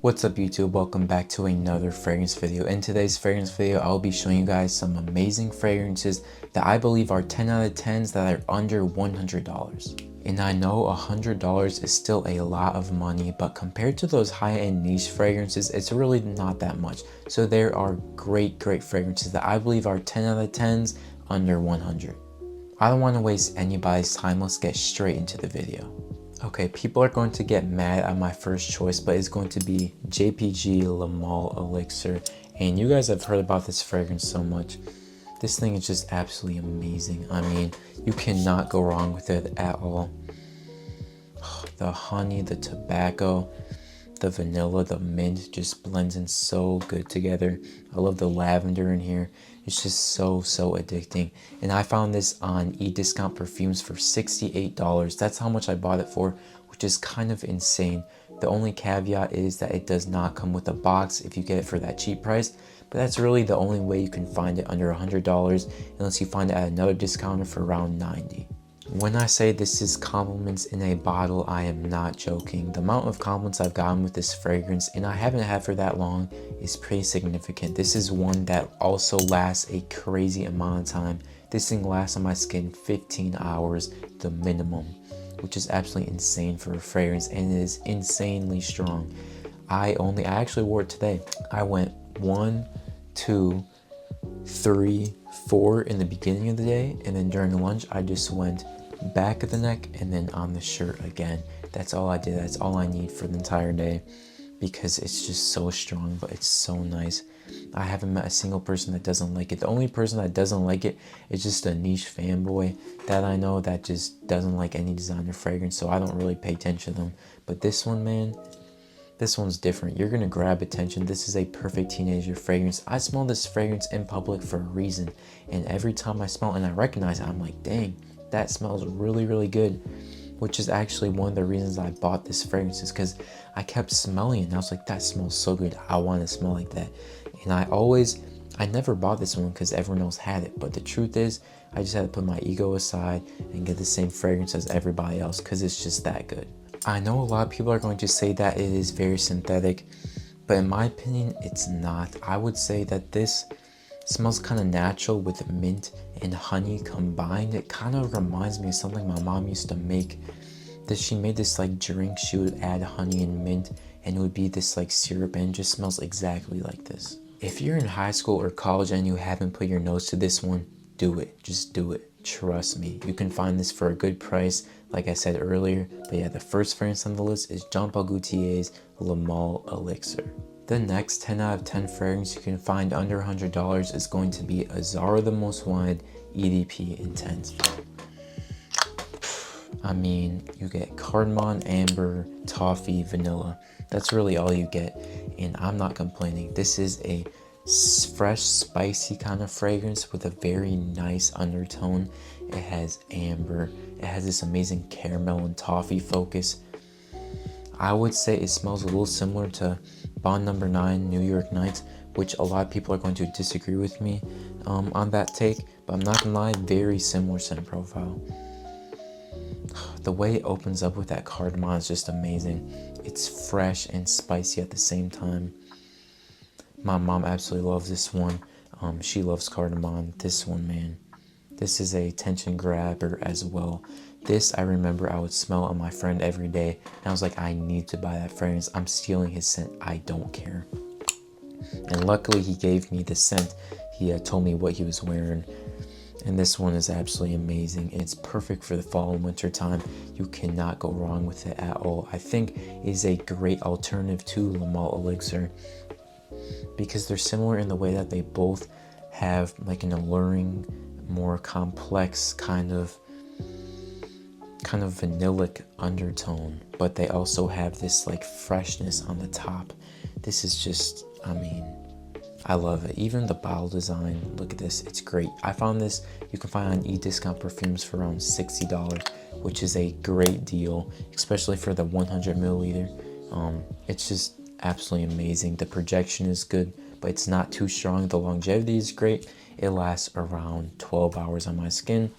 What's up YouTube, welcome back to another fragrance video. In today's fragrance video, I'll be showing you guys some amazing fragrances that I believe are 10 out of 10s that are under $100. And I know $100 is still a lot of money, but compared to those high-end niche fragrances, it's really not that much. So there are great fragrances that I believe are 10 out of 10s under 100. I don't want to waste anybody's time, let's get straight into the video. Okay, people are going to get mad at my first choice, but it's going to be JPG Le Male Elixir. And you guys have heard about this fragrance so much. This thing is just absolutely amazing. I mean, you cannot go wrong with it at all. The honey, the tobacco, the vanilla, the mint just blends in so good together. I love the lavender in here. It's just so addicting. And I found this on eDiscount Perfumes for $68. That's how much I bought it for, which is kind of insane. The only caveat is that it does not come with a box if you get it for that cheap price. But that's really the only way you can find it under $100 unless you find it at another discounter for around $90. When I say this is compliments in a bottle, I am not joking. The amount of compliments I've gotten with this fragrance, and I haven't had for that long, is pretty significant. This is one that also lasts a crazy amount of time. This thing lasts on my skin 15 hours, the minimum, which is absolutely insane for a fragrance, and it is insanely strong. I actually wore it today. I went 1, 2, 3, 4 in the beginning of the day, and then during lunch I just went back of the neck and then on the shirt again. That's all I did. That's all I need for the entire day because it's just so strong, but it's so nice. I haven't met a single person that doesn't like it. The only person that doesn't like it is just a niche fanboy that I know that just doesn't like any designer fragrance, so I don't really pay attention to them. But this one, man, this one's different. You're gonna grab attention. This is a perfect teenager fragrance. I smell this fragrance in public for a reason, and every time I smell it and I recognize it, I'm like, dang, that smells really good. Which is actually one of the reasons I bought this fragrance, is because I kept smelling it and I was like, that smells so good, I want to smell like that. And I never bought this one because everyone else had it, but the truth is I just had to put my ego aside and get the same fragrance as everybody else because it's just that good. I know a lot of people are going to say that it is very synthetic, but in my opinion it's not. I would say that this smells kind of natural with mint and honey combined. It kind of reminds me of something my mom used to make. She made this like drink. She would add honey and mint and it would be this like syrup, and it just smells exactly like this. If you're in high school or college and you haven't put your nose to this one, do it. Just do it. Trust me. You can find this for a good price, like I said earlier. But yeah, the first fragrance on the list is Jean-Paul Gaultier's Le Male Elixir. The next 10 out of 10 fragrance you can find under $100 is going to be Azzaro The Most Wanted EDP Intense. I mean, you get cardamom, amber, toffee, vanilla. That's really all you get, and I'm not complaining. This is a fresh, spicy kind of fragrance with a very nice undertone. It has amber. It has this amazing caramel and toffee focus. I would say it smells a little similar to Bond No. 9 New York Nights, which a lot of people are going to disagree with me on that take, but I'm not gonna lie, very similar scent profile. The way it opens up with that cardamom is just amazing. It's fresh and spicy at the same time. My mom absolutely loves this one. She loves cardamom. This one, man, this is a attention grabber as well. This, I remember I would smell on my friend every day, and I was like, I need to buy that fragrance. I'm stealing his scent. I don't care. And luckily, he gave me the scent. He told me what he was wearing. And this one is absolutely amazing. It's perfect for the fall and winter time. You cannot go wrong with it at all. I think it is a great alternative to Le Male Elixir because they're similar in the way that they both have like an alluring, more complex kind of vanillic undertone, but they also have this like freshness on the top. This is just, I mean, I love it. Even the bottle design, look at this, it's great. I found this, you can find on eDiscount Perfumes for around $60, which is a great deal, especially for the 100 milliliter. It's just absolutely amazing. The projection is good, but it's not too strong. The longevity is great. It lasts around 12 hours on my skin.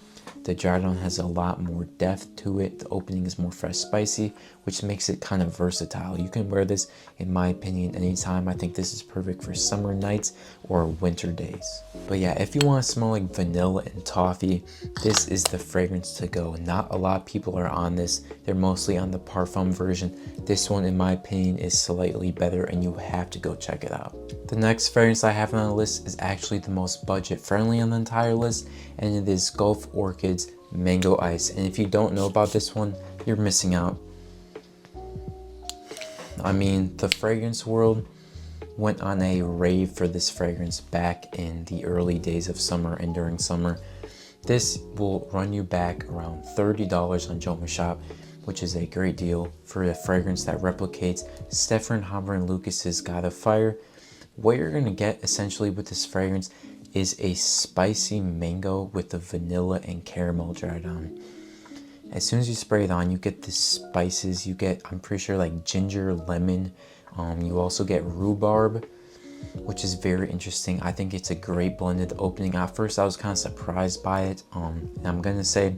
The Jardin has a lot more depth to it. The opening is more fresh spicy, which makes it kind of versatile. You can wear this, in my opinion, anytime. I think this is perfect for summer nights or winter days. But yeah, if you want to smell like vanilla and toffee, this is the fragrance to go. Not a lot of people are on this. They're mostly on the parfum version. This one, in my opinion, is slightly better, and you have to go check it out. The next fragrance I have on the list is actually the most budget friendly on the entire list, and it is Gulf Orchid's Mango Ice. And if you don't know about this one, you're missing out. I mean, the fragrance world went on a rave for this fragrance back in the early days of summer and during summer. This will run you back around $30 on Joma Shop, which is a great deal for a fragrance that replicates Stefan Hammer and Lucas's God of Fire. What you're gonna get essentially with this fragrance is a spicy mango with the vanilla and caramel Jardin. As soon as you spray it on, you get the spices. You get, I'm pretty sure, like ginger, lemon. You also get rhubarb, which is very interesting. I think it's a great blended opening. At first, I was kind of surprised by it. And I'm gonna say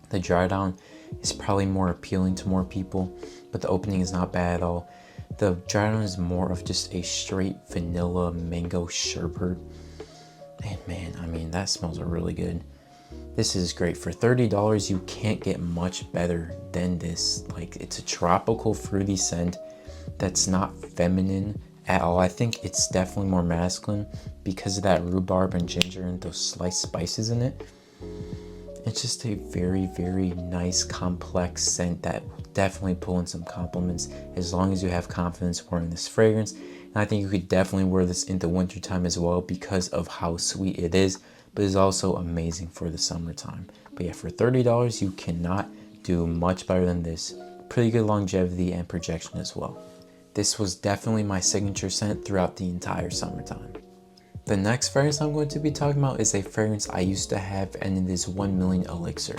the Jardin is probably more appealing to more people, but the opening is not bad at all. The Jardin is more of just a straight vanilla mango sherbet. And man, I mean, that smells really good. This is great. For $30, you can't get much better than this. Like, it's a tropical fruity scent that's not feminine at all. I think it's definitely more masculine because of that rhubarb and ginger and those sliced spices in it. It's just a very, very nice, complex scent that will definitely pull in some compliments as long as you have confidence wearing this fragrance. And I think you could definitely wear this into wintertime as well because of how sweet it is, but it's also amazing for the summertime. But yeah, for $30, you cannot do much better than this. Pretty good longevity and projection as well. This was definitely my signature scent throughout the entire summertime. The next fragrance I'm going to be talking about is a fragrance I used to have, and it is 1 Million Elixir.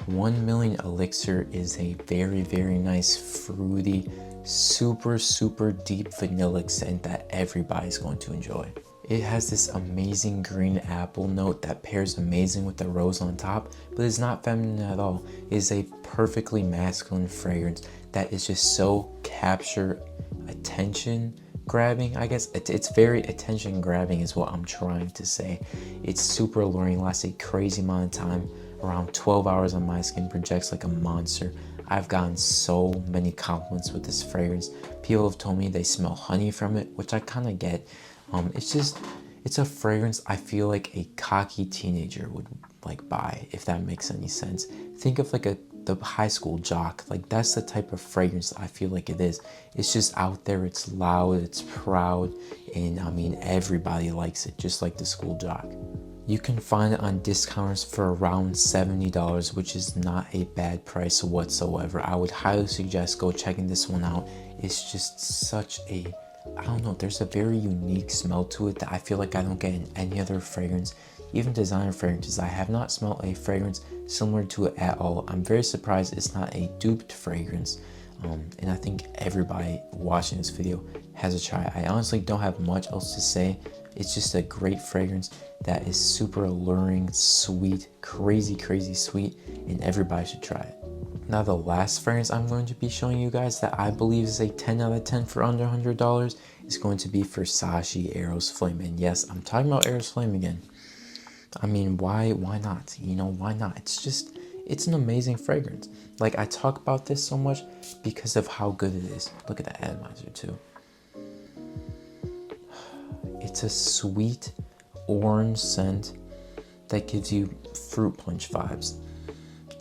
1 Million Elixir is a very, very nice, fruity, super, super deep vanilla scent that everybody's going to enjoy. It has this amazing green apple note that pairs amazing with the rose on top, but it's not feminine at all. It is a perfectly masculine fragrance that is just so capture attention grabbing. I guess it's very attention grabbing is what I'm trying to say. It's super alluring, lasts a crazy amount of time, around 12 hours on my skin, projects like a monster. I've gotten so many compliments with this fragrance. People have told me they smell honey from it, which I kind of get. It's a fragrance I feel like a cocky teenager would like buy, if that makes any sense. Think of like the high school jock. Like, that's the type of fragrance I feel like it is. It's just out there, it's loud, it's proud, and I mean, everybody likes it, just like the school jock. You can find it on discounters for around $70, which is not a bad price whatsoever. I would highly suggest go checking this one out. It's just such a, I don't know, there's a very unique smell to it that I feel like I don't get in any other fragrance. Even designer fragrances, I have not smelled a fragrance similar to it at all. I'm very surprised it's not a duped fragrance. And I think everybody watching this video has a try. I honestly don't have much else to say. It's just a great fragrance that is super alluring, sweet, crazy, crazy sweet, and everybody should try it. Now, the last fragrance I'm going to be showing you guys that I believe is a 10 out of 10 for under $100 is going to be Versace Eros Flame. And yes, I'm talking about Eros Flame again. I mean, why not? You know, why not? It's an amazing fragrance. Like, I talk about this so much because of how good it is. Look at the atomizer too. It's a sweet orange scent that gives you fruit punch vibes.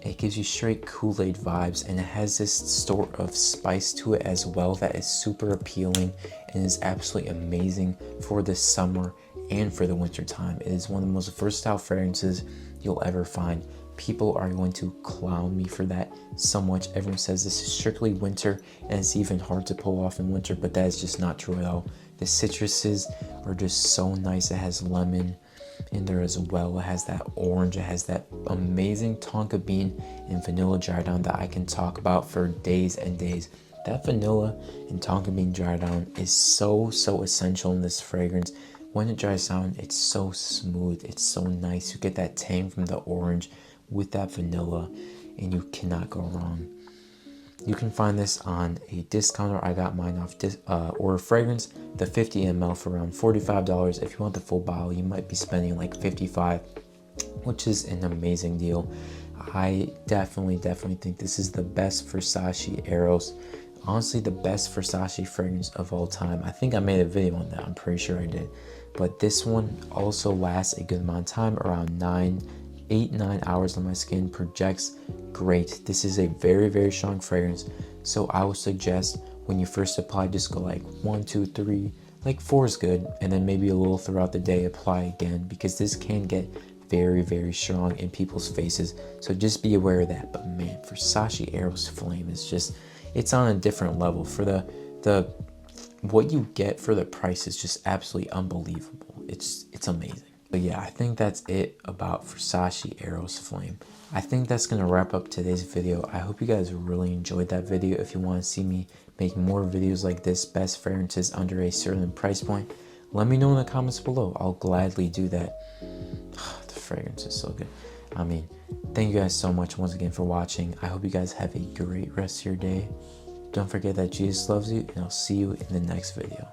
It gives you straight Kool-Aid vibes, and it has this sort of spice to it as well that is super appealing and is absolutely amazing for the summer and for the winter time. It is one of the most versatile fragrances you'll ever find. People are going to clown me for that so much. Everyone says this is strictly winter, and it's even hard to pull off in winter, but that is just not true at all. The citruses are just so nice. It has lemon in there as well. It has that orange. It has that amazing tonka bean and vanilla Jardin that I can talk about for days and days. That vanilla and tonka bean Jardin is so essential in this fragrance. When it dries down, it's so smooth. It's so nice. You get that tang from the orange with that vanilla, and you cannot go wrong. You can find this on a discounter. I got mine off Order Fragrance, the 50 ml for around $45. If you want the full bottle, you might be spending like $55, which is an amazing deal. I definitely think this is the best Versace Eros. Honestly, the best Versace fragrance of all time. I think I made a video on that. I'm pretty sure I did. But this one also lasts a good amount of time, around 8-9 hours on my skin, projects great. This is a very strong fragrance, so I would suggest when you first apply, just go like 1, 2, 3, like 4 is good, and then maybe a little throughout the day, apply again, because this can get very strong in people's faces, so just be aware of that. But man, Versace Eros Flame is just, it's on a different level. For the what you get for the price is just absolutely unbelievable. It's amazing. But yeah, I think that's it about Versace Eros Flame. I think that's gonna wrap up today's video. I hope you guys really enjoyed that video. If you want to see me make more videos like this, best fragrances under a certain price point, let me know in the comments below. I'll gladly do that. The fragrance is so good. I mean, thank you guys so much once again for watching. I hope you guys have a great rest of your day. Don't forget that Jesus loves you, and I'll see you in the next video.